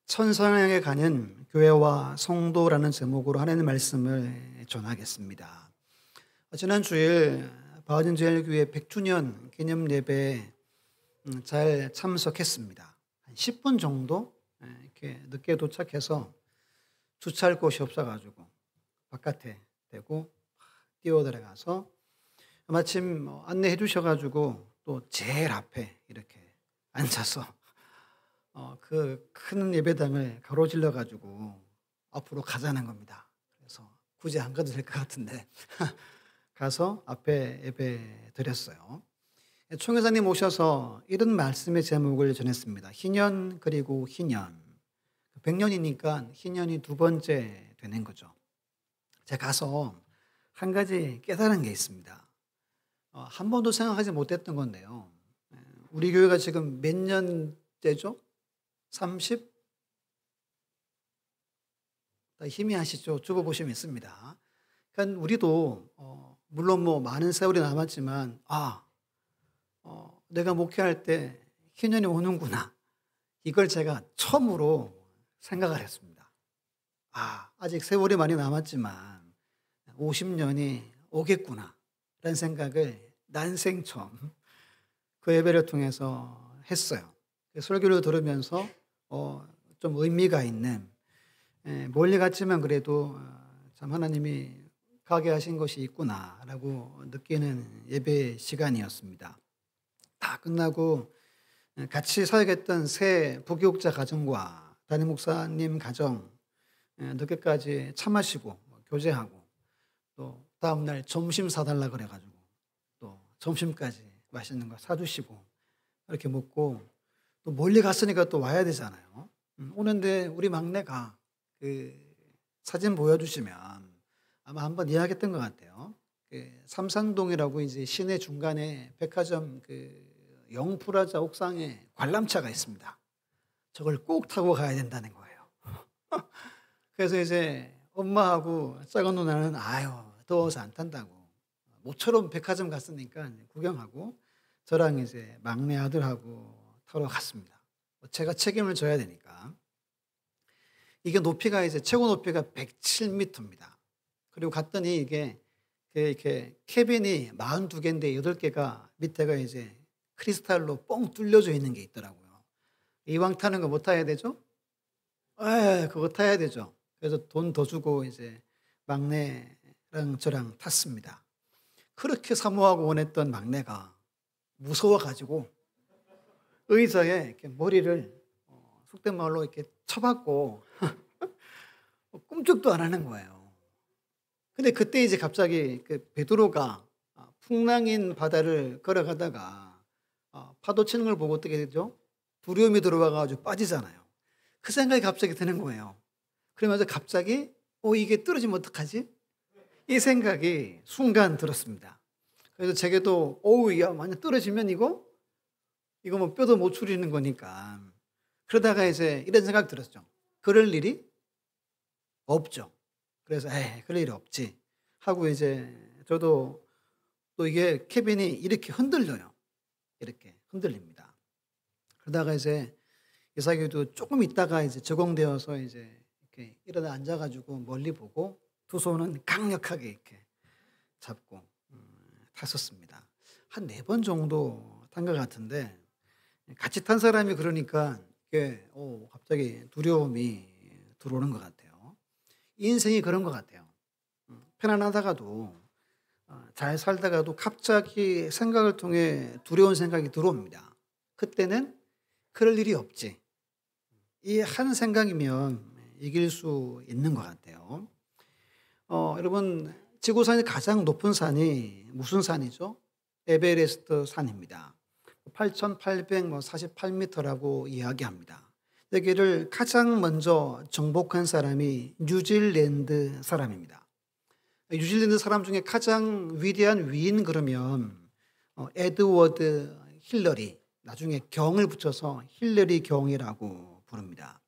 천성향에 가는 교회와 성도라는 제목으로 하나님의 말씀을 전하겠습니다. 지난 주일 바은제일교회 100주년 기념 예배에 잘 참석했습니다. 한 10분 정도 이렇게 늦게 도착해서 주차할 곳이 없어가지고 바깥에 대고 뛰어들어가서 마침 안내해 주셔가지고 또 제일 앞에 이렇게 앉아서 그 큰 예배당을 가로질러 가지고 앞으로 가자는 겁니다. 그래서 굳이 안 가도 될 것 같은데 가서 앞에 예배 드렸어요. 총회장님 오셔서 이런 말씀의 제목을 전했습니다. 희년 그리고 희년. 100년이니까 희년이 두 번째 되는 거죠. 제가 가서 한 가지 깨달은 게 있습니다. 한 번도 생각하지 못했던 건데요. 우리 교회가 지금 몇 년째죠? 30? 희미하시죠? 적어보시면 있습니다. 그러니까 우리도 물론 뭐 많은 세월이 남았지만 내가 목회할 때 희년이 오는구나. 이걸 제가 처음으로 생각을 했습니다. 아직 세월이 많이 남았지만 50년이 오겠구나 라는 생각을 난생 처음 그 예배를 통해서 했어요. 설교를 들으면서 좀 의미가 있는, 멀리 갔지만 그래도 참 하나님이 가게 하신 것이 있구나라고 느끼는 예배 시간이었습니다. 다 끝나고 같이 사역했던 새 부교육자 가정과 담임 목사님 가정 늦게까지 차 마시고 교제하고 또 다음날 점심 사달라 그래가지고 또 점심까지 맛있는 거 사주시고 이렇게 먹고 또 멀리 갔으니까 또 와야 되잖아요. 오는데 우리 막내가 그 사진 보여주시면 아마 한번 이야기했던 것 같아요. 그 삼산동이라고 이제 시내 중간에 백화점 그 영프라자 옥상에 관람차가 있습니다. 저걸 꼭 타고 가야 된다는 거예요. 그래서 이제 엄마하고 작은 누나는 더워서 안 탄다고 모처럼 백화점 갔으니까 구경하고 저랑 이제 막내 아들하고 타러 갔습니다. 제가 책임을 져야 되니까. 이게 높이가 이제 최고 높이가 107m입니다. 그리고 갔더니 이게 이렇게 캐빈이 42개인데 8개가 밑에가 이제 크리스탈로 뻥 뚫려져 있는 게 있더라고요. 이왕 타는 거 뭐 타야 되죠? 그거 타야 되죠. 그래서 돈 더 주고 이제 막내랑 저랑 탔습니다. 그렇게 사모하고 원했던 막내가 무서워가지고 의자에 이렇게 머리를 속된 말로 이렇게 쳐박고 꿈쩍도 안 하는 거예요. 근데 그때 이제 갑자기 그 베드로가 풍랑인 바다를 걸어가다가 파도 치는 걸 보고 어떻게 되죠? 두려움이 들어와가지고 빠지잖아요. 그 생각이 갑자기 드는 거예요. 그러면서 갑자기 이게 떨어지면 어떡하지? 이 생각이 순간 들었습니다. 그래서 제게도 야 만약 떨어지면 이거 뭐 뼈도 못 추리는 거니까. 그러다가 이제 이런 생각 들었죠. 그럴 일이 없죠. 그래서 그럴 일이 없지 하고 이제 저도 또 이게 캐빈이 이렇게 흔들려요. 이렇게 흔들립니다. 그러다가 이제 이사교도 조금 있다가 이제 적응되어서 이제 이렇게 일어나 앉아가지고 멀리 보고 두 손은 강력하게 이렇게 잡고 탔었습니다. 한 4번 정도 탄 것 같은데 같이 탄 사람이 그러니까 이게 갑자기 두려움이 들어오는 것 같아요. 인생이 그런 것 같아요. 편안하다가도 잘 살다가도 갑자기 생각을 통해 두려운 생각이 들어옵니다. 그때는 그럴 일이 없지. 이 한 생각이면 이길 수 있는 것 같아요. 여러분 지구상의 가장 높은 산이 무슨 산이죠? 에베레스트 산입니다. 8,848m라고 이야기합니다. 여기를 가장 먼저 정복한 사람이 뉴질랜드 사람입니다. 뉴질랜드 사람 중에 가장 위대한 위인 그러면 에드워드 힐러리, 나중에 경을 붙여서 힐러리 경이라고 부릅니다.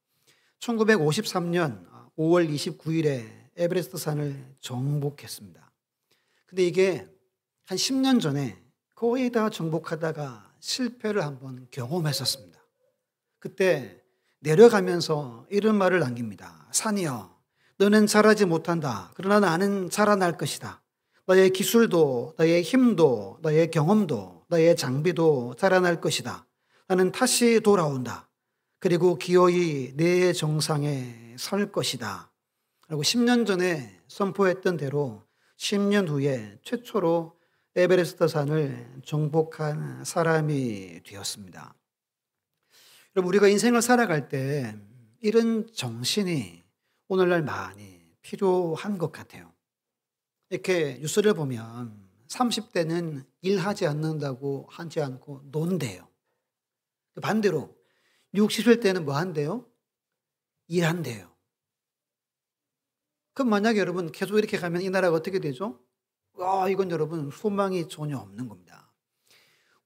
1953년 5월 29일에 에베레스트 산을 정복했습니다. 근데 이게 한 10년 전에 거의 다 정복하다가 실패를 한번 경험했었습니다. 그때 내려가면서 이런 말을 남깁니다. 산이여, 너는 자라지 못한다. 그러나 나는 자라날 것이다. 너의 기술도, 너의 힘도, 너의 경험도, 너의 장비도 자라날 것이다. 나는 다시 돌아온다. 그리고 기어이 내 정상에 설 것이다. 그리고 10년 전에 선포했던 대로 10년 후에 최초로 에베레스트 산을 정복한 사람이 되었습니다. 여러분, 우리가 인생을 살아갈 때 이런 정신이 오늘날 많이 필요한 것 같아요. 이렇게 뉴스를 보면 30대는 일하지 않는다고 하지 않고 논대요. 반대로 60일 뭐 한대요? 일한대요. 그럼 만약에 여러분 계속 이렇게 가면 이 나라가 어떻게 되죠? 이건 여러분 소망이 전혀 없는 겁니다.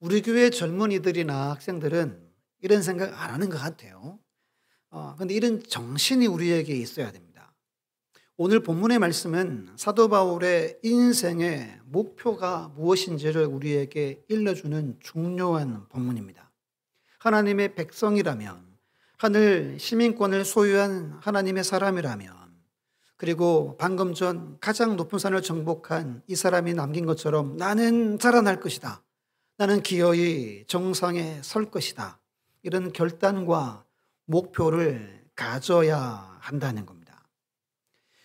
우리 교회 젊은이들이나 학생들은 이런 생각 안 하는 것 같아요. 근데 이런 정신이 우리에게 있어야 됩니다. 오늘 본문의 말씀은 사도 바울의 인생의 목표가 무엇인지를 우리에게 일러주는 중요한 본문입니다. 하나님의 백성이라면, 하늘 시민권을 소유한 하나님의 사람이라면, 그리고 방금 전 가장 높은 산을 정복한 이 사람이 남긴 것처럼 나는 자라날 것이다. 나는 기어이 정상에 설 것이다. 이런 결단과 목표를 가져야 한다는 겁니다.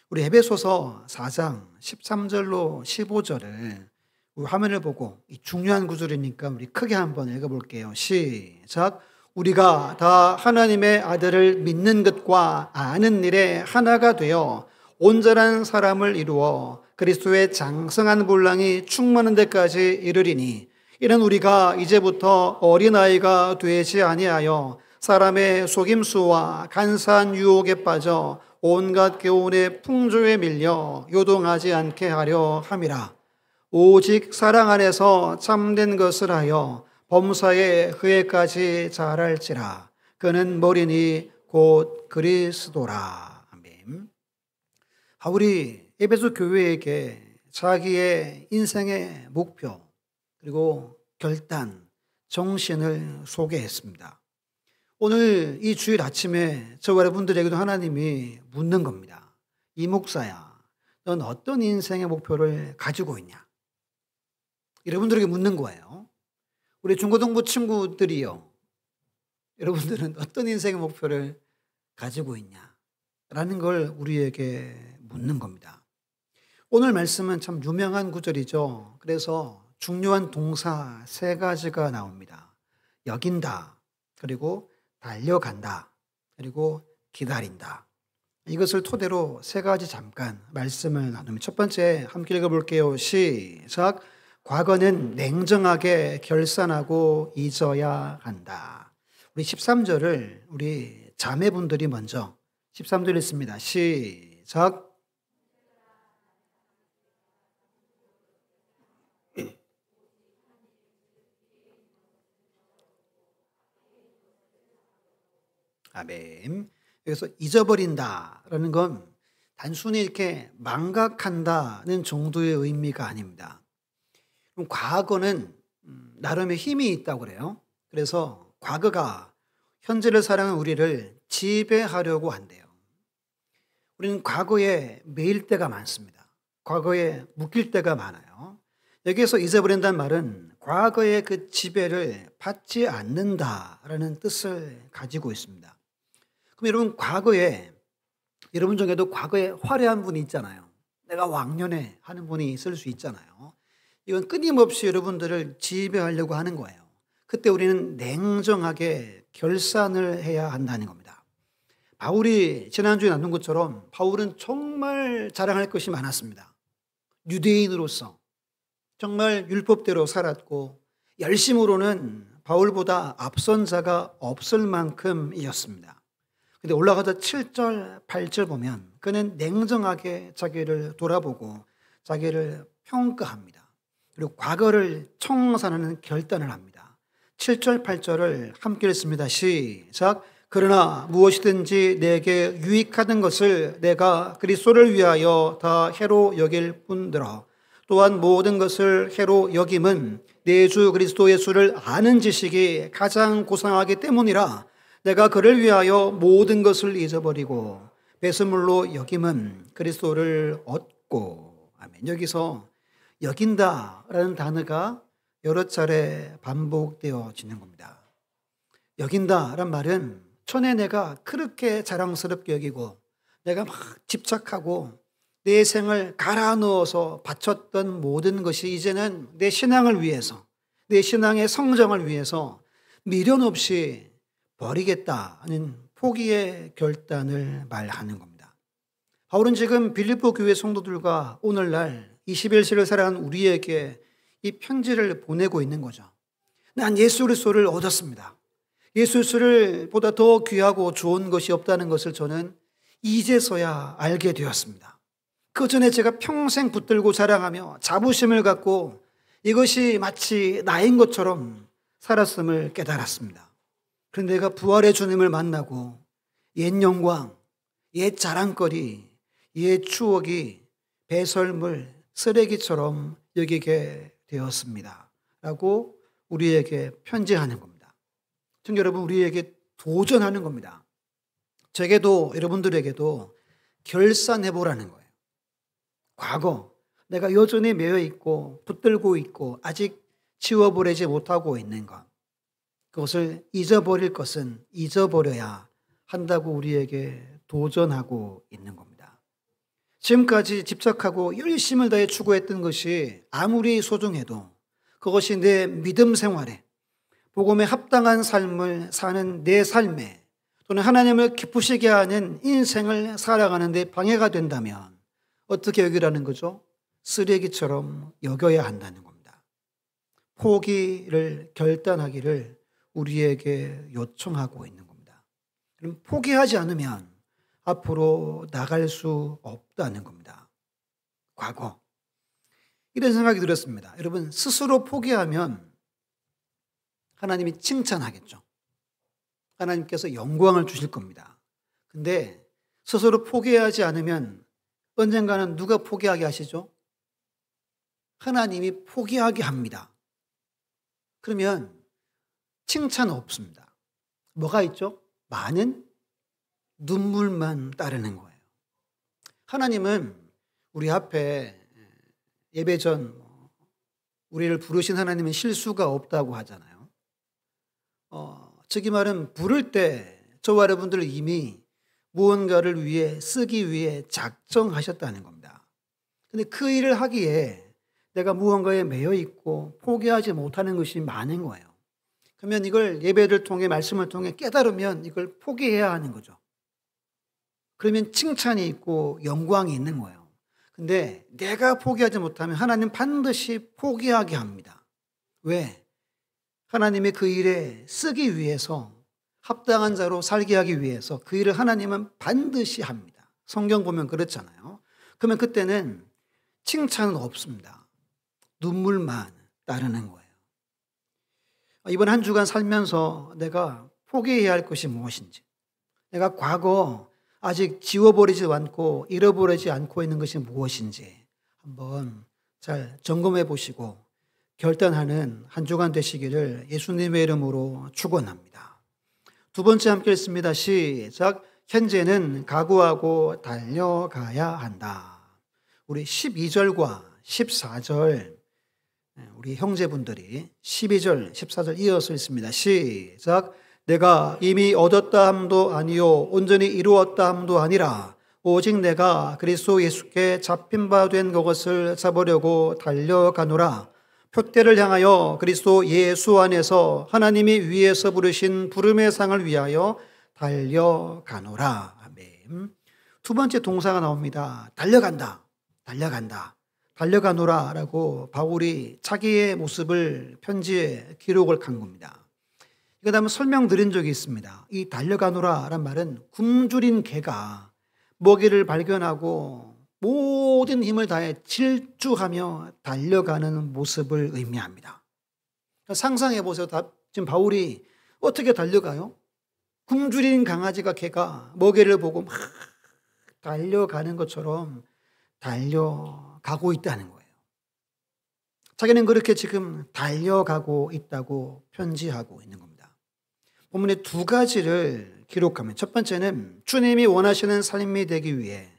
우리 에베소서 4장 13절로 15절을 우리 화면을 보고 이 중요한 구절이니까 우리 크게 한번 읽어볼게요. 시작. 우리가 다 하나님의 아들을 믿는 것과 아는 일에 하나가 되어 온전한 사람을 이루어 그리스도의 장성한 분량이 충만한 데까지 이르리니 이는 우리가 이제부터 어린아이가 되지 아니하여 사람의 속임수와 간사한 유혹에 빠져 온갖 교훈의 풍조에 밀려 요동하지 않게 하려 함이라. 오직 사랑 안에서 참된 것을 하여 범사의 흐에까지 자랄지라. 그는 머리니 곧 그리스도라. 아멘. 바울이 에베소 교회에게 자기의 인생의 목표 그리고 결단, 정신을 소개했습니다. 오늘 이 주일 아침에 저와 여러분들에게도 하나님이 묻는 겁니다. 이 목사야, 넌 어떤 인생의 목표를 가지고 있냐? 여러분들에게 묻는 거예요. 우리 중고등부 친구들이요, 여러분들은 어떤 인생의 목표를 가지고 있냐? 라는 걸 우리에게 묻는 겁니다. 오늘 말씀은 참 유명한 구절이죠. 그래서 중요한 동사 3가지가 나옵니다. 여긴다, 그리고 달려간다, 그리고 기다린다. 이것을 토대로 3가지 잠깐 말씀을 나누면 첫 번째 함께 읽어볼게요. 시작. 과거는 냉정하게 결산하고 잊어야 한다. 우리 13절을 우리 자매분들이 먼저 13절 읽습니다. 시작. 아멘. 여기서 잊어버린다라는 건 단순히 이렇게 망각한다는 정도의 의미가 아닙니다. 그럼 과거는 나름의 힘이 있다고 그래요. 그래서 과거가 현재를 살아가는 우리를 지배하려고 한대요. 우리는 과거에 매일 때가 많습니다. 과거에 묶일 때가 많아요. 여기에서 잊어버린다는 말은 과거의 그 지배를 받지 않는다라는 뜻을 가지고 있습니다. 그럼 여러분, 과거에 여러분 중에도 과거에 화려한 분이 있잖아요. 내가 왕년에 하는 분이 있을 수 있잖아요. 이건 끊임없이 여러분들을 지배하려고 하는 거예요. 그때 우리는 냉정하게 결산을 해야 한다는 겁니다. 바울이 지난주에 나눈 것처럼 바울은 정말 자랑할 것이 많았습니다. 유대인으로서 정말 율법대로 살았고 열심으로는 바울보다 앞선 자가 없을 만큼이었습니다. 근데 올라가서 7절, 8절 보면 그는 냉정하게 자기를 돌아보고 자기를 평가합니다. 그리고 과거를 청산하는 결단을 합니다. 7절, 8절을 함께 읽습니다. 시작. 그러나 무엇이든지 내게 유익하던 것을 내가 그리스도를 위하여 다 해로 여길 뿐더러 또한 모든 것을 해로 여김은 내 주 그리스도 예수를 아는 지식이 가장 고상하기 때문이라. 내가 그를 위하여 모든 것을 잊어버리고 배설물로 여김은 그리스도를 얻고. 아멘. 여기서 여긴다라는 단어가 여러 차례 반복되어지는 겁니다. 여긴다란 말은 전에 내가 그렇게 자랑스럽게 여기고 내가 막 집착하고 내 생을 갈아 넣어서 바쳤던 모든 것이 이제는 내 신앙을 위해서, 내 신앙의 성장을 위해서 미련 없이 버리겠다는 포기의 결단을 말하는 겁니다. 바울은 지금 빌립보 교회 성도들과 오늘날 21세기를 살아가는 우리에게 이 편지를 보내고 있는 거죠. 난 예수 그리스도를 얻었습니다. 예수 그리스도를 보다 더 귀하고 좋은 것이 없다는 것을 저는 이제서야 알게 되었습니다. 그 전에 제가 평생 붙들고 자랑하며 자부심을 갖고 이것이 마치 나인 것처럼 살았음을 깨달았습니다. 그런데 내가 부활의 주님을 만나고 옛 영광, 옛 자랑거리, 옛 추억이 배설물, 쓰레기처럼 여기게 되었습니다. 라고 우리에게 편지하는 겁니다. 청 여러분, 우리에게 도전하는 겁니다. 제게도 여러분들에게도 결산해보라는 거예요. 과거 내가 여전히 매여 있고 붙들고 있고 아직 지워버리지 못하고 있는 것, 그것을 잊어버릴 것은 잊어버려야 한다고 우리에게 도전하고 있는 겁니다. 지금까지 집착하고 열심을 다해 추구했던 것이 아무리 소중해도 그것이 내 믿음 생활에, 복음에 합당한 삶을 사는 내 삶에, 또는 하나님을 기쁘시게 하는 인생을 살아가는 데 방해가 된다면 어떻게 여기라는 거죠? 쓰레기처럼 여겨야 한다는 겁니다. 포기를 결단하기를 우리에게 요청하고 있는 겁니다. 그럼 포기하지 않으면 앞으로 나갈 수 없다는 겁니다. 과거. 이런 생각이 들었습니다. 여러분, 스스로 포기하면 하나님이 칭찬하겠죠. 하나님께서 영광을 주실 겁니다. 근데 스스로 포기하지 않으면 언젠가는 누가 포기하게 하시죠? 하나님이 포기하게 합니다. 그러면 칭찬 없습니다. 뭐가 있죠? 많은 눈물만 따르는 거예요. 하나님은 우리 앞에 예배 전 우리를 부르신 하나님은 실수가 없다고 하잖아요. 즉이 말은 부를 때 저와 여러분들을 이미 무언가를 위해 쓰기 위해 작정하셨다는 겁니다. 그런데 그 일을 하기에 내가 무언가에 매여 있고 포기하지 못하는 것이 많은 거예요. 그러면 이걸 예배를 통해 말씀을 통해 깨달으면 이걸 포기해야 하는 거죠. 그러면 칭찬이 있고 영광이 있는 거예요. 근데 내가 포기하지 못하면 하나님 반드시 포기하게 합니다. 왜? 하나님의 그 일에 쓰기 위해서, 합당한 자로 살게 하기 위해서 그 일을 하나님은 반드시 합니다. 성경 보면 그렇잖아요. 그러면 그때는 칭찬은 없습니다. 눈물만 따르는 거예요. 이번 한 주간 살면서 내가 포기해야 할 것이 무엇인지, 내가 과거 아직 지워버리지 않고 잃어버리지 않고 있는 것이 무엇인지 한번 잘 점검해 보시고 결단하는 한 주간 되시기를 예수님의 이름으로 축원합니다. 두 번째 함께 읽습니다. 시작. 현재는 각오하고 달려가야 한다. 우리 12절과 14절 우리 형제분들이 12절, 14절 이어서 읽습니다. 시작. 내가 이미 얻었다 함도 아니요 온전히 이루었다 함도 아니라 오직 내가 그리스도 예수께 잡힌 바 된 그것을 잡으려고 달려가노라. 표대를 향하여 그리스도 예수 안에서 하나님이 위에서 부르신 부름의 상을 위하여 달려가노라. 아멘. 두 번째 동사가 나옵니다. 달려간다. 달려간다. 달려가노라 라고 바울이 자기의 모습을 편지에 기록을 한 겁니다. 이거 다음에 설명드린 적이 있습니다. 이 달려가노라 란 말은 굶주린 개가 먹이를 발견하고 모든 힘을 다해 질주하며 달려가는 모습을 의미합니다. 상상해 보세요. 지금 바울이 어떻게 달려가요? 굶주린 강아지가 개가 먹이를 보고 막 달려가는 것처럼 달려가고 있다는 거예요. 자기는 그렇게 지금 달려가고 있다고 편지하고 있는 겁니다. 본문에 두 가지를 기록하면 첫 번째는 주님이 원하시는 삶이 되기 위해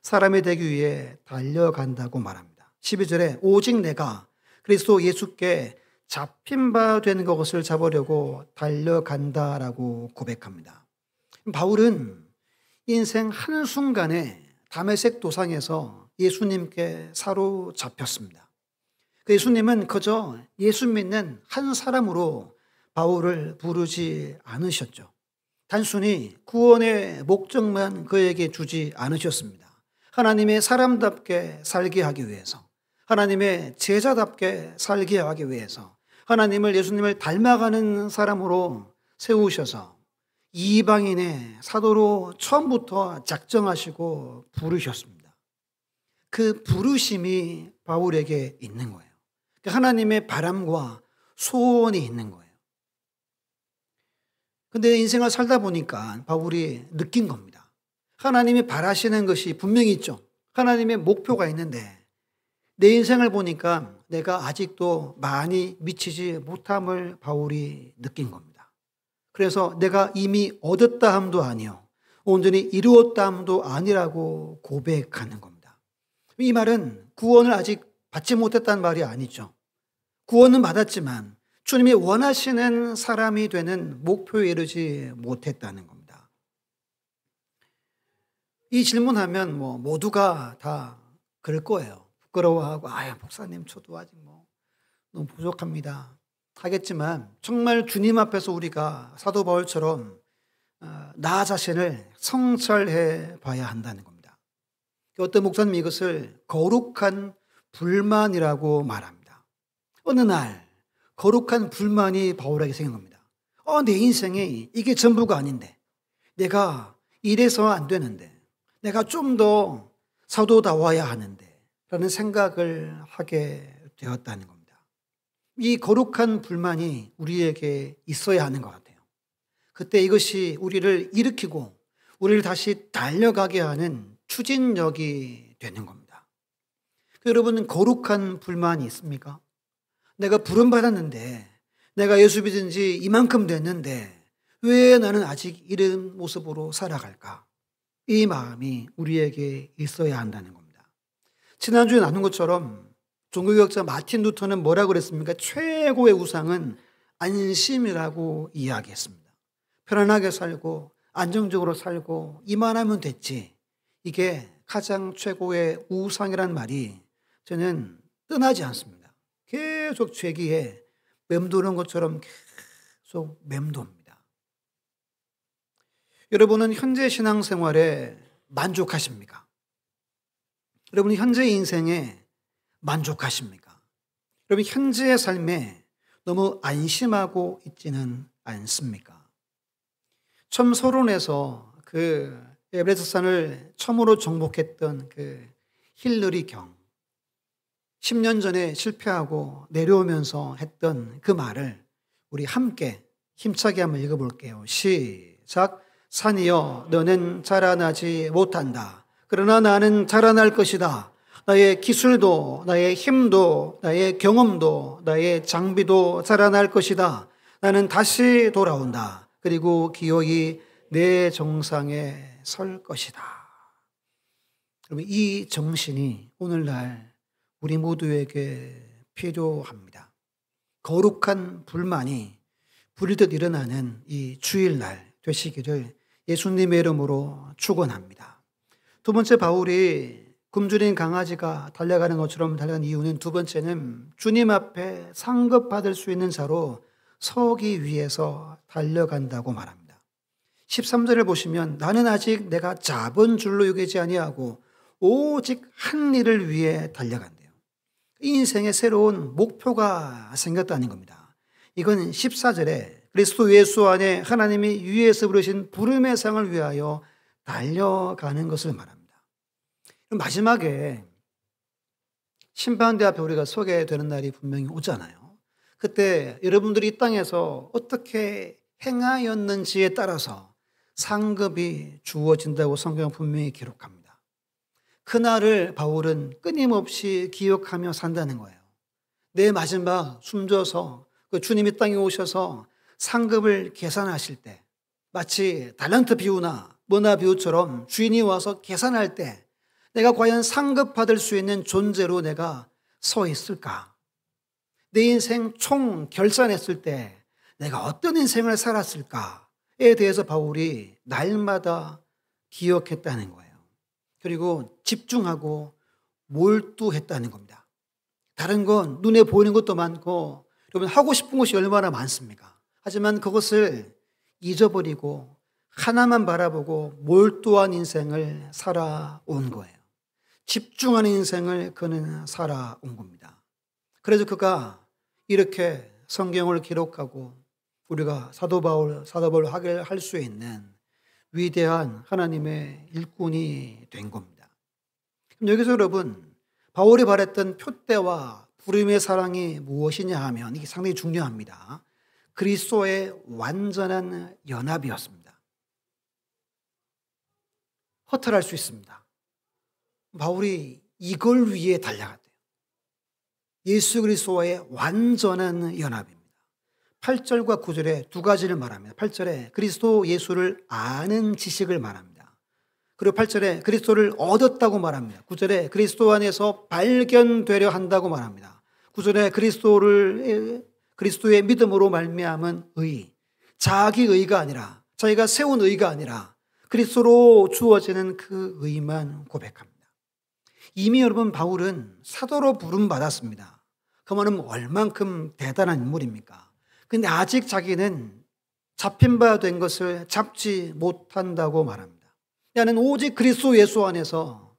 사람이 되기 위해 달려간다고 말합니다. 12절에 오직 내가 그리스도 예수께 잡힌 바 된 것을 잡으려고 달려간다라고 고백합니다. 바울은 인생 한순간에 다메섹 도상에서 예수님께 사로잡혔습니다. 그 예수님은 그저 예수 믿는 한 사람으로 바울을 부르지 않으셨죠. 단순히 구원의 목적만 그에게 주지 않으셨습니다. 하나님의 사람답게 살게 하기 위해서, 하나님의 제자답게 살게 하기 위해서 하나님을, 예수님을 닮아가는 사람으로 세우셔서 이방인의 사도로 처음부터 작정하시고 부르셨습니다. 그 부르심이 바울에게 있는 거예요. 하나님의 바람과 소원이 있는 거예요. 근데 인생을 살다 보니까 바울이 느낀 겁니다. 하나님이 바라시는 것이 분명히 있죠. 하나님의 목표가 있는데 내 인생을 보니까 내가 아직도 많이 미치지 못함을 바울이 느낀 겁니다. 그래서 내가 이미 얻었다 함도 아니요, 온전히 이루었다 함도 아니라고 고백하는 겁니다. 이 말은 구원을 아직 받지 못했다는 말이 아니죠. 구원은 받았지만 주님이 원하시는 사람이 되는 목표에 이르지 못했다는 겁니다. 이 질문하면 모두가 다 그럴 거예요. 부끄러워하고, 목사님 저도 아직 너무 부족합니다 하겠지만, 정말 주님 앞에서 우리가 사도 바울처럼 나 자신을 성찰해 봐야 한다는 겁니다. 어떤 목사님이 이것을 거룩한 불만이라고 말합니다. 어느 날 거룩한 불만이 바울에게 생긴 겁니다. 내 인생에 이게 전부가 아닌데, 내가 이래서 안 되는데, 내가 좀 더 사도다워야 하는데 라는 생각을 하게 되었다는 겁니다. 이 거룩한 불만이 우리에게 있어야 하는 것 같아요. 그때 이것이 우리를 일으키고 우리를 다시 달려가게 하는 추진력이 되는 겁니다. 여러분은 거룩한 불만이 있습니까? 내가 부름받았는데, 내가 예수 믿은 지 이만큼 됐는데 왜 나는 아직 이런 모습으로 살아갈까? 이 마음이 우리에게 있어야 한다는 겁니다. 지난주에 나눈 것처럼 종교개혁자 마틴 루터는 뭐라고 그랬습니까? 최고의 우상은 안심이라고 이야기했습니다. 편안하게 살고 안정적으로 살고 이만하면 됐지, 이게 가장 최고의 우상이라는 말이 저는 떠나지 않습니다. 계속 죄기에 맴도는 것처럼 계속 맴돕니다. 여러분은 현재 신앙생활에 만족하십니까? 여러분 현재 인생에 만족하십니까? 여러분 현재의 삶에 너무 안심하고 있지는 않습니까? 처음 서론에서 그 에베레스트산을 처음으로 정복했던 그 힐러리 경, 10년 전에 실패하고 내려오면서 했던 그 말을 우리 함께 힘차게 한번 읽어볼게요. 시작. 산이여 너는 자라나지 못한다. 그러나 나는 자라날 것이다. 나의 기술도 나의 힘도 나의 경험도 나의 장비도 자라날 것이다. 나는 다시 돌아온다. 그리고 기어이 내 정상에 설 것이다. 여러분 이 정신이 오늘날 우리 모두에게 필요합니다. 거룩한 불만이 불듯 일어나는 이 주일날 되시기를 예수님의 이름으로 축원합니다. 두 번째, 바울이 굶주린 강아지가 달려가는 것처럼 달려가는 이유는, 두 번째는 주님 앞에 상급받을 수 있는 자로 서기 위해서 달려간다고 말합니다. 13절을 보시면 나는 아직 내가 잡은 줄로 여기지 아니하고 오직 한 일을 위해 달려간대요. 인생에 새로운 목표가 생겼다는 겁니다. 이건 14절에 그리스도 예수 안에 하나님이 위에서 부르신 부름의 상을 위하여 달려가는 것을 말합니다. 마지막에 심판대 앞에 우리가 서게 되는 날이 분명히 오잖아요. 그때 여러분들이 이 땅에서 어떻게 행하였는지에 따라서 상급이 주어진다고 성경은 분명히 기록합니다. 그날을 바울은 끊임없이 기억하며 산다는 거예요. 내 마지막 숨져서 그 주님이 땅에 오셔서 상급을 계산하실 때 마치 달란트 비유나 머나 비유처럼 주인이 와서 계산할 때 내가 과연 상급받을 수 있는 존재로 내가 서 있을까? 내 인생 총 결산했을 때 내가 어떤 인생을 살았을까에 대해서 바울이 날마다 기억했다는 거예요. 그리고 집중하고 몰두했다는 겁니다. 다른 건 눈에 보이는 것도 많고 여러분 하고 싶은 것이 얼마나 많습니까? 하지만 그것을 잊어버리고 하나만 바라보고 몰두한 인생을 살아온 거예요. 집중하는 인생을 그는 살아온 겁니다. 그래서 그가 이렇게 성경을 기록하고 우리가 사도 바울 하게 할 수 있는 위대한 하나님의 일꾼이 된 겁니다. 여기서 여러분 바울이 바랬던 표대와 부름의 사랑이 무엇이냐 하면 이게 상당히 중요합니다. 그리스도의 완전한 연합이었습니다. 허탈할 수 있습니다. 바울이 이걸 위해 달려갔대요. 예수 그리스도와의 완전한 연합입니다. 8절과 9절에 두 가지를 말합니다. 8절에 그리스도 예수를 아는 지식을 말합니다. 그리고 8절에 그리스도를 얻었다고 말합니다. 9절에 그리스도 안에서 발견되려 한다고 말합니다. 9절에 그리스도의 믿음으로 말미암은 의, 자기 의가 아니라 자기가 세운 의가 아니라 그리스도로 주어지는 그 의만 고백합니다. 이미 여러분 바울은 사도로 부름받았습니다. 그 말은 얼만큼 대단한 인물입니까? 근데 아직 자기는 잡힌 바 된 것을 잡지 못한다고 말합니다. 나는 오직 그리스도 예수 안에서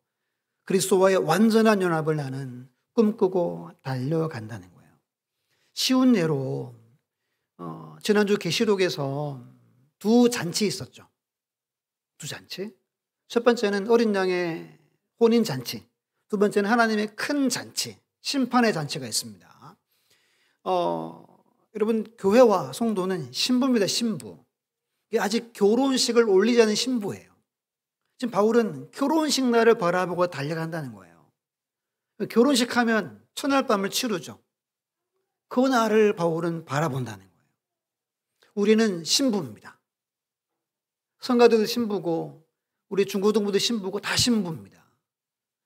그리스도와의 완전한 연합을 나는 꿈꾸고 달려간다는 거예요. 쉬운 예로 지난주 계시록에서 두 잔치 있었죠. 두 잔치. 첫 번째는 어린 양의 혼인 잔치. 두 번째는 하나님의 큰 잔치, 심판의 잔치가 있습니다. 여러분 교회와 성도는 신부입니다. 신부. 아직 결혼식을 올리지 않은 신부예요. 지금 바울은 결혼식 날을 바라보고 달려간다는 거예요. 결혼식 하면 첫날 밤을 치르죠. 그 날을 바울은 바라본다는 거예요. 우리는 신부입니다. 성가대도 신부고 우리 중고등부도 신부고 다 신부입니다.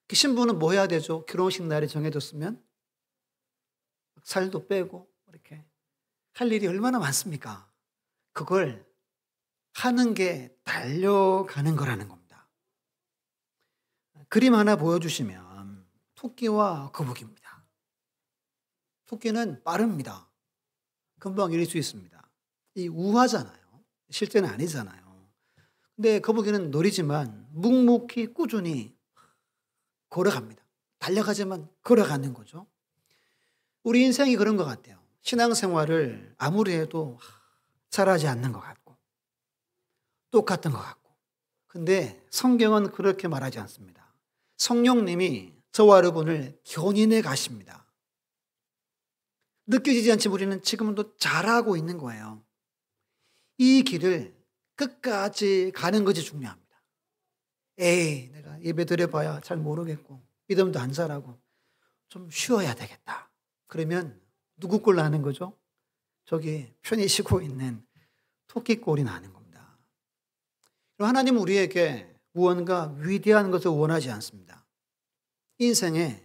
그 신부는 뭐 해야 되죠? 결혼식 날이 정해졌으면 살도 빼고 이렇게 할 일이 얼마나 많습니까? 그걸 하는 게 달려가는 거라는 겁니다. 그림 하나 보여주시면 토끼와 거북이입니다. 토끼는 빠릅니다. 금방 이길 수 있습니다. 이 우화잖아요. 실제는 아니잖아요. 근데 거북이는 느리지만 묵묵히 꾸준히 걸어갑니다. 달려가지만 걸어가는 거죠. 우리 인생이 그런 것 같아요. 신앙생활을 아무리 해도 잘하지 않는 것 같고 똑같은 것 같고. 근데 성경은 그렇게 말하지 않습니다. 성령님이 저와 여러분을 견인해 가십니다. 느껴지지 않지 우리는 지금도 잘하고 있는 거예요. 이 길을 끝까지 가는 것이 중요합니다. 에이, 내가 예배 드려봐야 잘 모르겠고 믿음도 안 자라고 좀 쉬어야 되겠다. 그러면 누구 꼴 나는 거죠? 저기 편히 쉬고 있는 토끼 꼴이 나는 겁니다. 하나님은 우리에게 무언가 위대한 것을 원하지 않습니다. 인생에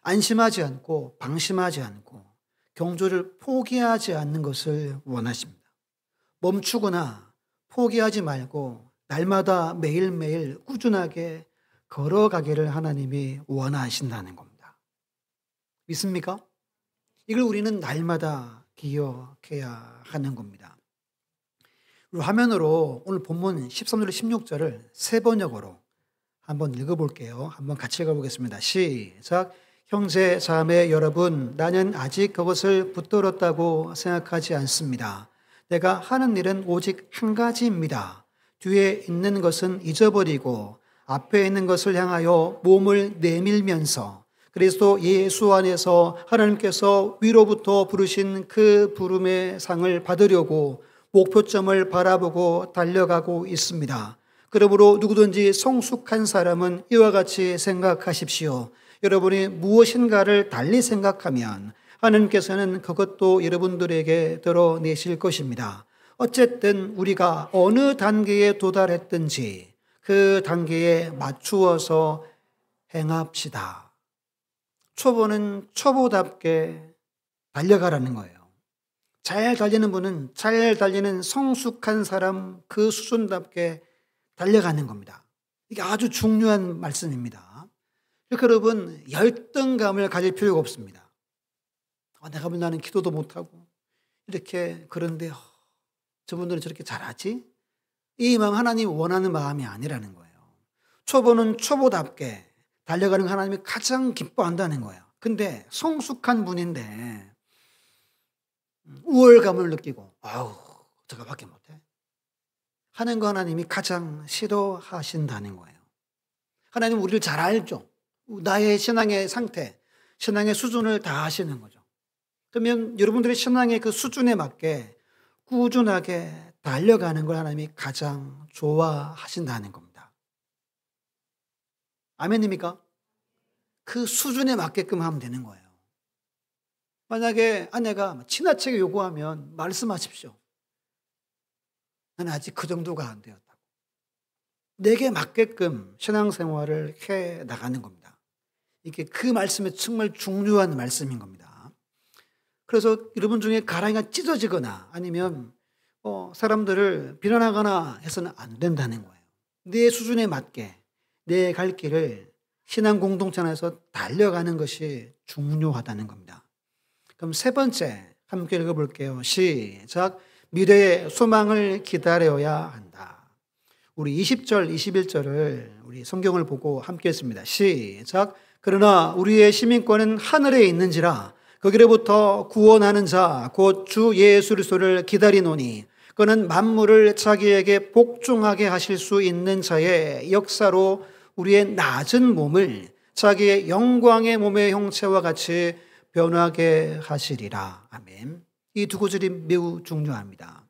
안심하지 않고 방심하지 않고 경주를 포기하지 않는 것을 원하십니다. 멈추거나 포기하지 말고 날마다 매일매일 꾸준하게 걸어가기를 하나님이 원하신다는 겁니다. 믿습니까? 이걸 우리는 날마다 기억해야 하는 겁니다. 화면으로 오늘 본문 13절 16절을 세 번역으로 한번 읽어볼게요. 한번 같이 읽어보겠습니다. 시작. 형제 자매 여러분, 나는 아직 그것을 붙들었다고 생각하지 않습니다. 내가 하는 일은 오직 한 가지입니다. 뒤에 있는 것은 잊어버리고 앞에 있는 것을 향하여 몸을 내밀면서 그리스도 예수 안에서 하나님께서 위로부터 부르신 그 부름의 상을 받으려고 목표점을 바라보고 달려가고 있습니다. 그러므로 누구든지 성숙한 사람은 이와 같이 생각하십시오. 여러분이 무엇인가를 달리 생각하면 하나님께서는 그것도 여러분들에게 드러내실 것입니다. 어쨌든 우리가 어느 단계에 도달했든지 그 단계에 맞추어서 행합시다. 초보는 초보답게 달려가라는 거예요. 잘 달리는 분은 잘 달리는 성숙한 사람 그 수준답게 달려가는 겁니다. 이게 아주 중요한 말씀입니다. 그러니까 여러분 열등감을 가질 필요가 없습니다. 내가 보면 나는 기도도 못하고 이렇게 그런데 저분들은 저렇게 잘하지? 이 마음 하나님이 원하는 마음이 아니라는 거예요. 초보는 초보답게 달려가는 거 하나님이 가장 기뻐한다는 거예요. 근데 성숙한 분인데 우월감을 느끼고 저거밖에 못해 하는 거 하나님이 가장 싫어하신다는 거예요. 하나님은 우리를 잘 알죠. 나의 신앙의 상태, 신앙의 수준을 다 아시는 거죠. 그러면 여러분들의 신앙의 그 수준에 맞게 꾸준하게 달려가는 걸 하나님이 가장 좋아하신다는 겁니다. 아멘입니까? 그 수준에 맞게끔 하면 되는 거예요. 만약에 아내가 지나치게 요구하면 말씀하십시오. 나는 아직 그 정도가 안 되었다고. 내게 맞게끔 신앙생활을 해 나가는 겁니다. 이게 그 말씀이 정말 중요한 말씀인 겁니다. 그래서 여러분 중에 가랑이가 찢어지거나 아니면 사람들을 비난하거나 해서는 안 된다는 거예요. 내 수준에 맞게 내 갈 길을 신앙 공동체 안에서 달려가는 것이 중요하다는 겁니다. 그럼 세 번째 함께 읽어볼게요. 시작. 미래의 소망을 기다려야 한다. 우리 20절, 21절을 우리 성경을 보고 함께 했습니다. 시작. 그러나 우리의 시민권은 하늘에 있는지라 거기로부터 구원하는 자 곧 주 예수 그리스도를 기다리노니 그는 만물을 자기에게 복종하게 하실 수 있는 자의 역사로 우리의 낮은 몸을 자기의 영광의 몸의 형체와 같이 변하게 하시리라. 아멘. 이 두 구절이 매우 중요합니다.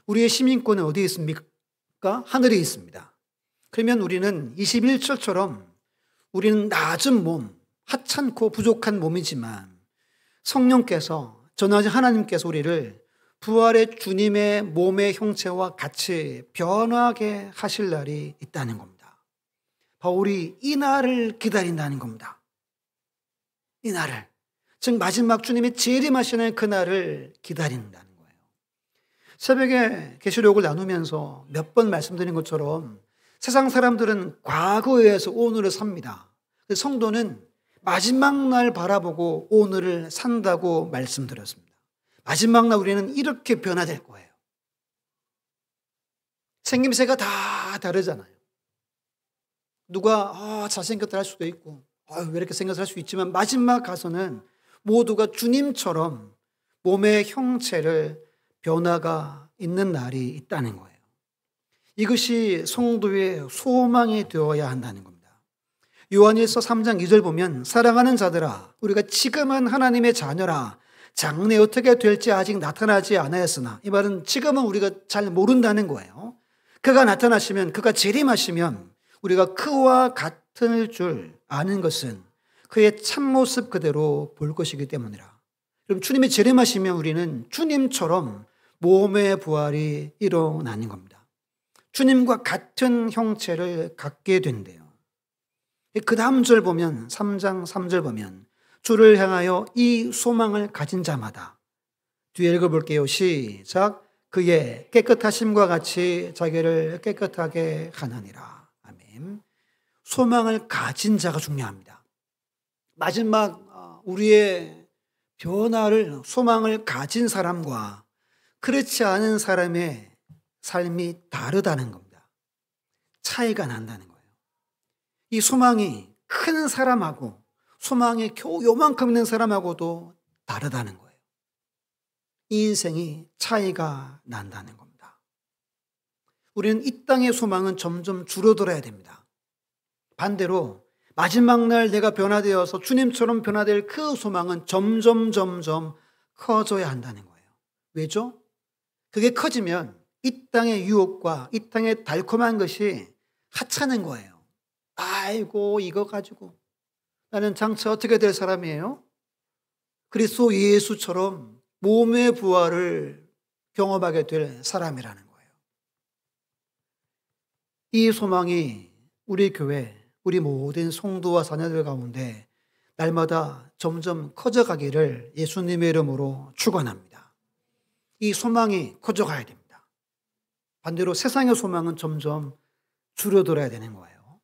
우리의 시민권은 어디에 있습니까? 하늘에 있습니다. 그러면 우리는 21절처럼 우리는 낮은 몸, 하찮고 부족한 몸이지만 성령께서 전하신 하나님께서 우리를 부활의 주님의 몸의 형체와 같이 변하게 하실 날이 있다는 겁니다. 바울이 이 날을 기다린다는 겁니다. 이 날을. 즉 마지막 주님이 재림하시는 그날을 기다린다는 거예요. 새벽에 계시록을 나누면서 몇 번 말씀드린 것처럼 세상 사람들은 과거에서 오늘을 삽니다. 성도는 마지막 날 바라보고 오늘을 산다고 말씀드렸습니다. 마지막 날 우리는 이렇게 변화될 거예요. 생김새가 다 다르잖아요. 누가 잘생겼다 할 수도 있고 왜 이렇게 생겨서 할 수 있지만 마지막 가서는 모두가 주님처럼 몸의 형체를 변화가 있는 날이 있다는 거예요. 이것이 성도의 소망이 되어야 한다는 겁니다. 요한일서 3장 2절 보면 사랑하는 자들아 우리가 지금은 하나님의 자녀라 장래 어떻게 될지 아직 나타나지 않았으나 이 말은 지금은 우리가 잘 모른다는 거예요. 그가 나타나시면 그가 재림하시면 우리가 그와 같을 줄 아는 것은 그의 참모습 그대로 볼 것이기 때문이라. 그럼 주님이 재림하시면 우리는 주님처럼 몸의 부활이 일어나는 겁니다. 주님과 같은 형체를 갖게 된대요. 그 다음 절 보면 3장 3절 보면 주를 향하여 이 소망을 가진 자마다 뒤에 읽어볼게요. 시작. 그의 깨끗하심과 같이 자기를 깨끗하게 하느니라. 아멘. 소망을 가진 자가 중요합니다. 마지막 우리의 변화를 소망을 가진 사람과 그렇지 않은 사람의 삶이 다르다는 겁니다. 차이가 난다는 거예요. 이 소망이 큰 사람하고 소망이 겨우 요만큼 있는 사람하고도 다르다는 거예요. 이 인생이 차이가 난다는 겁니다. 우리는 이 땅의 소망은 점점 줄어들어야 됩니다. 반대로 마지막 날 내가 변화되어서 주님처럼 변화될 그 소망은 점점 커져야 한다는 거예요. 왜죠? 그게 커지면 이 땅의 유혹과 이 땅의 달콤한 것이 하찮은 거예요. 아이고 이거 가지고 나는 장차 어떻게 될 사람이에요? 그리스도 예수처럼 몸의 부활을 경험하게 될 사람이라는 거예요. 이 소망이 우리 교회, 우리 모든 성도와 자녀들 가운데 날마다 점점 커져가기를 예수님의 이름으로 축원합니다. 이 소망이 커져가야 됩니다. 반대로 세상의 소망은 점점 줄어들어야 되는 거예요.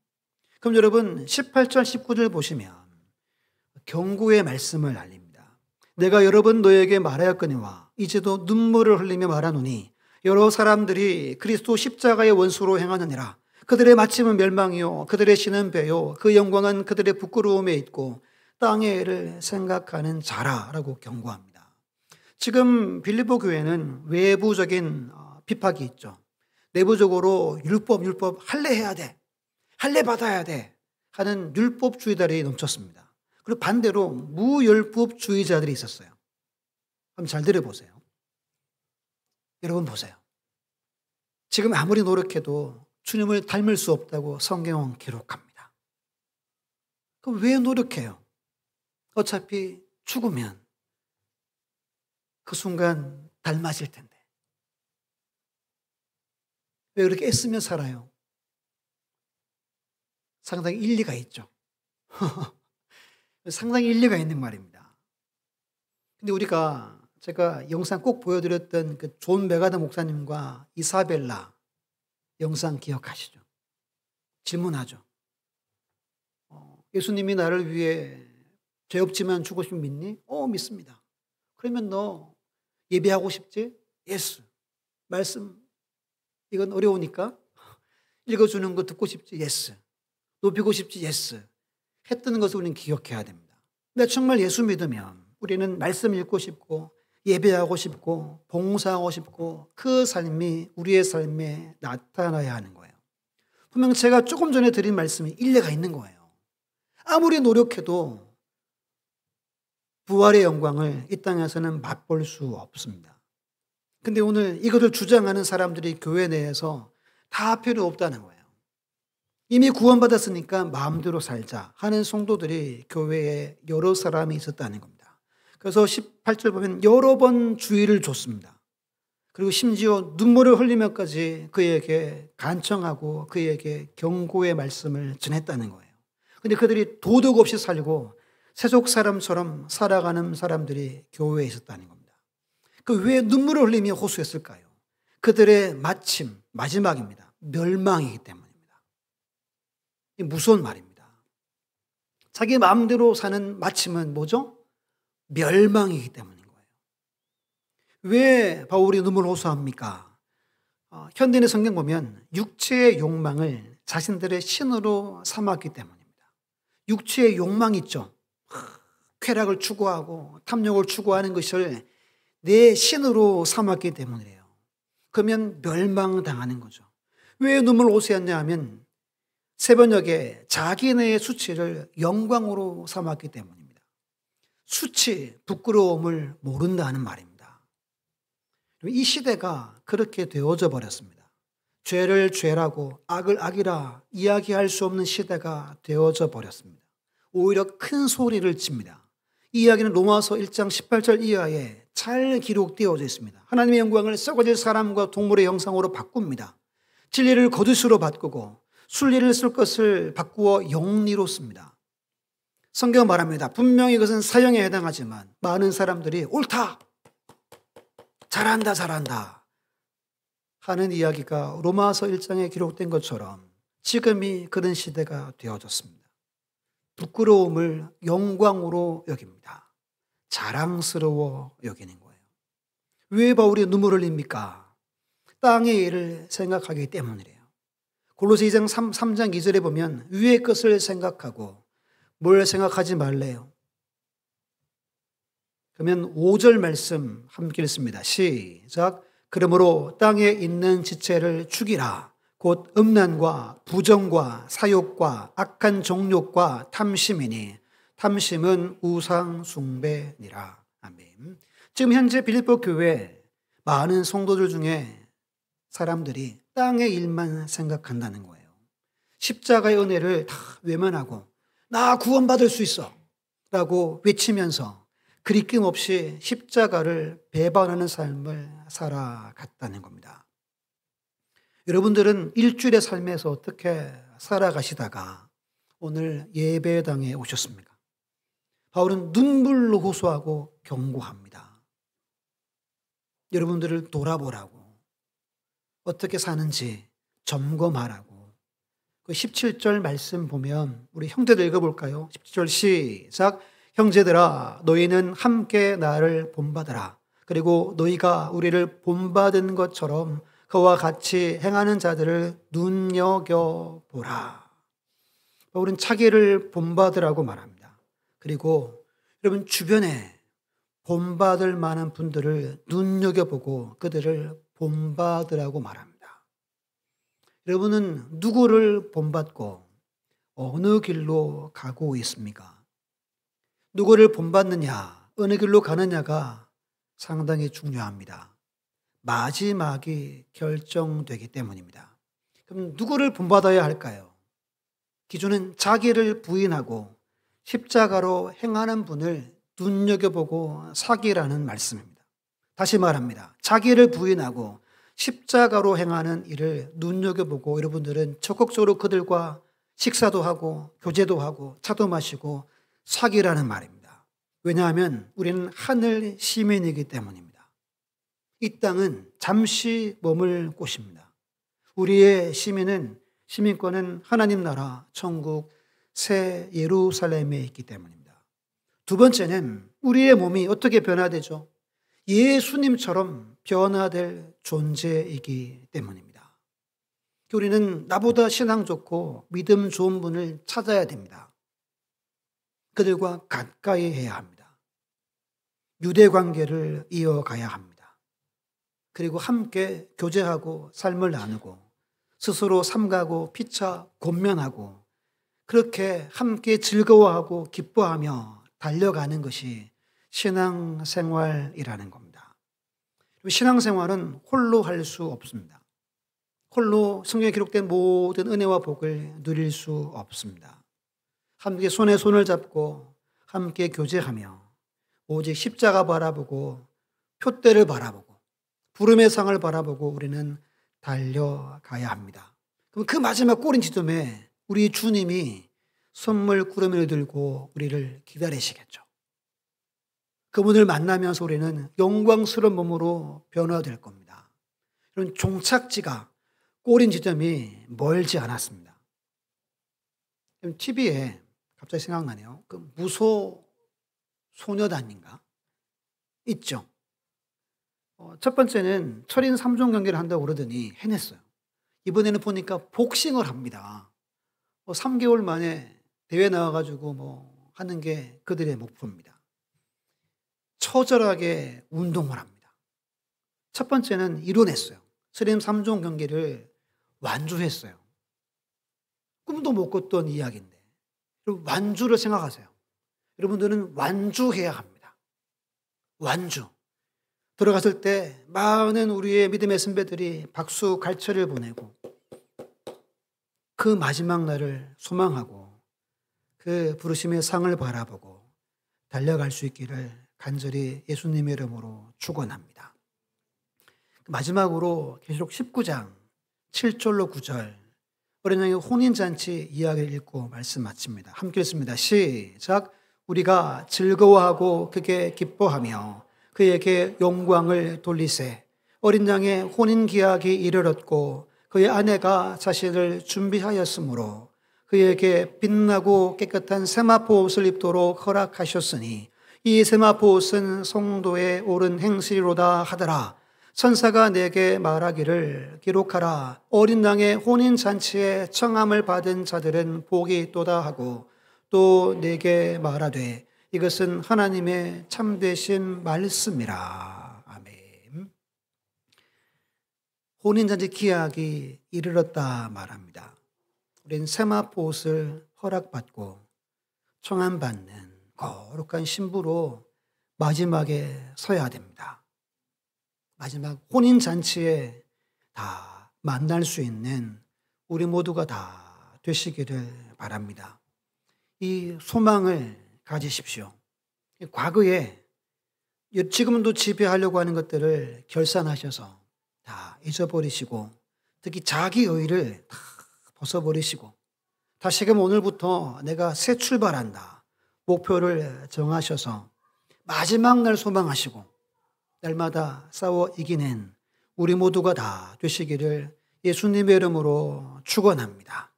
그럼 여러분 18절 19절 보시면 경고의 말씀을 알립니다. 내가 여러 번 너에게 말하였거니와 이제도 눈물을 흘리며 말하노니 여러 사람들이 그리스도 십자가의 원수로 행하느니라. 그들의 마침은 멸망이요 그들의 신은 배요 그 영광은 그들의 부끄러움에 있고 땅의 일을 생각하는 자라라고 경고합니다. 지금 빌립보 교회는 외부적인 핍박이 있죠. 내부적으로 율법 할례해야 돼, 할례 받아야 돼 하는 율법주의자들이 넘쳤습니다. 그리고 반대로 무율법주의자들이 있었어요. 그럼 잘 들어보세요. 여러분 보세요. 지금 아무리 노력해도 주님을 닮을 수 없다고 성경은 기록합니다. 그럼 왜 노력해요? 어차피 죽으면 그 순간 닮아질 텐데. 왜 그렇게 애쓰며 살아요? 상당히 일리가 있죠. 상당히 일리가 있는 말입니다. 근데 제가 영상 꼭 보여드렸던 그 존 메가더 목사님과 이사벨라 영상 기억하시죠? 질문하죠. 예수님이 나를 위해 죄 없지만 죽으시면 믿니? 믿습니다. 그러면 너 예배하고 싶지? 예스. 말씀 이건 어려우니까 읽어주는 거 듣고 싶지? 예스. 높이고 싶지? 예스. 했던 것을 우리는 기억해야 됩니다. 근데 정말 예수 믿으면 우리는 말씀 읽고 싶고 예배하고 싶고 봉사하고 싶고 그 삶이 우리의 삶에 나타나야 하는 거예요. 분명 제가 조금 전에 드린 말씀이 일리가 있는 거예요. 아무리 노력해도 부활의 영광을 이 땅에서는 맛볼 수 없습니다. 근데 오늘 이것을 주장하는 사람들이 교회 내에서 다 필요 없다는 거예요. 이미 구원받았으니까 마음대로 살자 하는 성도들이 교회에 여러 사람이 있었다는 겁니다. 그래서 18절 보면 여러 번 주의를 줬습니다. 그리고 심지어 눈물을 흘리면까지 그에게 간청하고 그에게 경고의 말씀을 전했다는 거예요. 근데 그들이 도덕 없이 살고 세속 사람처럼 살아가는 사람들이 교회에 있었다는 겁니다. 그 왜 눈물을 흘리며 호소했을까요? 그들의 마지막입니다. 멸망이기 때문입니다. 이 무서운 말입니다. 자기 마음대로 사는 마침은 뭐죠? 멸망이기 때문인 거예요. 왜 바울이 눈물을 호소합니까? 현대인의 성경 보면 육체의 욕망을 자신들의 신으로 삼았기 때문입니다. 육체의 욕망 있죠. 쾌락을 추구하고 탐욕을 추구하는 것을 내 신으로 삼았기 때문이에요. 그러면 멸망당하는 거죠. 왜 눈물을 호소했냐 하면 새번역에 자기네의 수치를 영광으로 삼았기 때문입니다. 수치, 부끄러움을 모른다는 말입니다. 이 시대가 그렇게 되어져 버렸습니다. 죄를 죄라고 악을 악이라 이야기할 수 없는 시대가 되어져 버렸습니다. 오히려 큰 소리를 칩니다. 이 이야기는 로마서 1장 18절 이하에 잘 기록되어져 있습니다. 하나님의 영광을 썩어질 사람과 동물의 형상으로 바꿉니다. 진리를 거짓으로 바꾸고 순리를 쓸 것을 바꾸어 영리로 씁니다. 성경은 말합니다. 분명히 이것은 사형에 해당하지만 많은 사람들이 옳다, 잘한다 하는 이야기가 로마서 1장에 기록된 것처럼 지금이 그런 시대가 되어졌습니다. 부끄러움을 영광으로 여깁니다. 자랑스러워 여기는 거예요. 왜 바울이 눈물을 흘립니까? 땅의 일을 생각하기 때문이래요. 골로새 2장 3장 2절에 보면 위의 것을 생각하고 뭘 생각하지 말래요. 그러면 5절 말씀 함께 읽습니다. 시작. 그러므로 땅에 있는 지체를 죽이라. 곧 음란과 부정과 사욕과 악한 정욕과 탐심이니 탐심은 우상 숭배니라. 아멘. 지금 현재 빌립보 교회 많은 성도들 중에 사람들이 땅의 일만 생각한다는 거예요. 십자가의 은혜를 다 외면하고 나 구원받을 수 있어 라고 외치면서 그리낌 없이 십자가를 배반하는 삶을 살아갔다는 겁니다. 여러분들은 일주일의 삶에서 어떻게 살아가시다가 오늘 예배당에 오셨습니까? 바울은 눈물로 호소하고 경고합니다. 여러분들을 돌아보라고, 어떻게 사는지 점검하라고. 그 17절 말씀 보면 우리 형제들 읽어볼까요? 17절 시작. 형제들아, 너희는 함께 나를 본받으라. 그리고 너희가 우리를 본받은 것처럼 그와 같이 행하는 자들을 눈여겨보라. 바울은 자기를 본받으라고 말합니다. 그리고 여러분 주변에 본받을 만한 분들을 눈여겨보고 그들을 본받으라고 말합니다. 여러분은 누구를 본받고 어느 길로 가고 있습니까? 누구를 본받느냐, 어느 길로 가느냐가 상당히 중요합니다. 마지막이 결정되기 때문입니다. 그럼 누구를 본받아야 할까요? 기준은 자기를 부인하고 십자가로 행하는 분을 눈여겨보고 사기라는 말씀입니다. 다시 말합니다. 자기를 부인하고 십자가로 행하는 일을 눈여겨보고 여러분들은 적극적으로 그들과 식사도 하고 교제도 하고 차도 마시고 사기라는 말입니다. 왜냐하면 우리는 하늘 시민이기 때문입니다. 이 땅은 잠시 머물 곳입니다. 우리의 시민권은 하나님 나라, 천국, 새 예루살렘에 있기 때문입니다. 두 번째는 우리의 몸이 어떻게 변화되죠? 예수님처럼 변화될 존재이기 때문입니다. 우리는 나보다 신앙 좋고 믿음 좋은 분을 찾아야 됩니다. 그들과 가까이 해야 합니다. 유대 관계를 이어가야 합니다. 그리고 함께 교제하고 삶을 나누고 스스로 삼가고 피차 권면하고 그렇게 함께 즐거워하고 기뻐하며 달려가는 것이 신앙생활이라는 겁니다. 신앙생활은 홀로 할 수 없습니다. 홀로 성경에 기록된 모든 은혜와 복을 누릴 수 없습니다. 함께 손에 손을 잡고 함께 교제하며 오직 십자가 바라보고 표대를 바라보고 부름의 상을 바라보고 우리는 달려가야 합니다. 그럼 그 마지막 꼬린 지점에 우리 주님이 선물 구름을 들고 우리를 기다리시겠죠. 그분을 만나면서 우리는 영광스러운 몸으로 변화될 겁니다. 이런 종착지가 꼬린 지점이 멀지 않았습니다. TV에 갑자기 생각나네요. 그 무소 소녀단인가? 있죠. 첫 번째는 철인 3종 경기를 한다고 그러더니 해냈어요. 이번에는 보니까 복싱을 합니다. 3개월 만에 대회 나와가지고 하는 게 그들의 목표입니다. 처절하게 운동을 합니다. 첫 번째는 이뤄냈어요. 철인 3종 경기를 완주했어요. 꿈도 못 꿨던 이야기인데 완주를 생각하세요. 여러분들은 완주해야 합니다. 완주. 들어갔을 때 많은 우리의 믿음의 선배들이 박수 갈채를 보내고 그 마지막 날을 소망하고 그 부르심의 상을 바라보고 달려갈 수 있기를 간절히 예수님의 이름으로 축원합니다. 마지막으로 계시록 19장 7절로 9절 어린 양의 혼인잔치 이야기를 읽고 말씀 마칩니다. 함께 읽습니다. 시작. 우리가 즐거워하고 크게 기뻐하며 그에게 영광을 돌리세. 어린 양의 혼인기약이 이르렀고 그의 아내가 자신을 준비하였으므로 그에게 빛나고 깨끗한 세마포 옷을 입도록 허락하셨으니 이 세마포 옷은 성도의 옳은 행실이로다 하더라. 천사가 내게 말하기를 기록하라. 어린 양의 혼인잔치에 청함을 받은 자들은 복이 있도다 하고 또 내게 말하되 이것은 하나님의 참되신 말씀이라. 아멘. 혼인잔치 기약이 이르렀다 말합니다. 우리는 세마포 옷을 허락받고 청함받는 거룩한 신부로 마지막에 서야 됩니다. 마지막 혼인잔치에 다 만날 수 있는 우리 모두가 다 되시기를 바랍니다. 이 소망을 가지십시오. 과거에 지금도 지배하려고 하는 것들을 결산하셔서 다 잊어버리시고 특히 자기 의의를 다 벗어버리시고 다시금 오늘부터 내가 새 출발한다. 목표를 정하셔서 마지막 날 소망하시고 날마다 싸워 이기는 우리 모두가 다 되시기를 예수님의 이름으로 축원합니다.